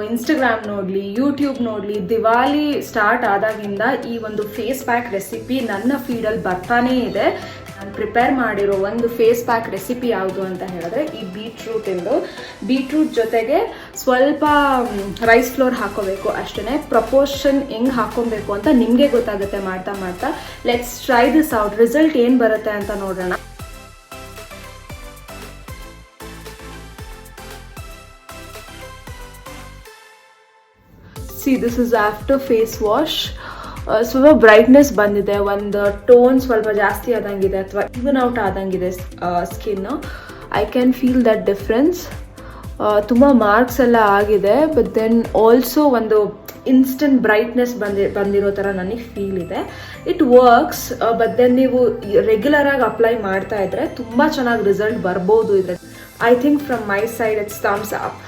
Instagram ನೋಡಲಿ, YouTube ನೋಡಲಿ, Diwali start ಆದಾಗಿಂದ ಈ ಒಂದು ಫೇಸ್ ಪ್ಯಾಕ್ ರೆಸಿಪಿ ನನ್ನ ಫೀಡಲ್ಲಿ ಬರ್ತಾನೇ ಇದೆ. ನಾನು ಪ್ರಿಪೇರ್ ಮಾಡಿರೋ ಒಂದು ಫೇಸ್ ಪ್ಯಾಕ್ ರೆಸಿಪಿ ಯಾವುದು ಅಂತ ಹೇಳಿದ್ರೆ ಈ ಬೀಟ್ರೂಟ್ ಜೊತೆಗೆ ಸ್ವಲ್ಪ ರೈಸ್ ಫ್ಲೋರ್ ಹಾಕೋಬೇಕು ಅಷ್ಟೇ. ಪ್ರಪೋರ್ಷನ್ ಹೆಂಗೆ ಹಾಕೊಬೇಕು ಅಂತ ನಿಮಗೆ ಗೊತ್ತಾಗುತ್ತೆ ಮಾಡ್ತಾ ಮಾಡ್ತಾ. Let's try this out. Result ಏನು ಬರುತ್ತೆ ಅಂತ ನೋಡೋಣ. See, this is after face wash. ಸ್ವಲ್ಪ ಬ್ರೈಟ್ನೆಸ್ ಬಂದಿದೆ, ಒಂದು ಟೋನ್ ಸ್ವಲ್ಪ ಜಾಸ್ತಿ ಆದಂಗಿದೆ ಅಥವಾ ಈವನ್ ಔಟ್ ಆದಂಗಿದೆ skin. I can feel that difference. ತುಂಬ ಮಾರ್ಕ್ಸ್ ಎಲ್ಲ ಆಗಿದೆ, ಬಟ್ ದೆನ್ ಆಲ್ಸೋ ಒಂದು ಇನ್ಸ್ಟೆಂಟ್ ಬ್ರೈಟ್ನೆಸ್ ಬಂದಿರೋ ಥರ ನನಗೆ ಫೀಲ್ ಇದೆ. ಇಟ್ ವರ್ಕ್ಸ್, ಬಟ್ ದೆನ್ ನೀವು ರೆಗ್ಯುಲರಾಗಿ ಅಪ್ಲೈ ಮಾಡ್ತಾ ಇದ್ರೆ ತುಂಬ ಚೆನ್ನಾಗಿ ರಿಸಲ್ಟ್ ಬರ್ಬೋದು. ಇದ್ರೆ I think from my side it's thumbs up.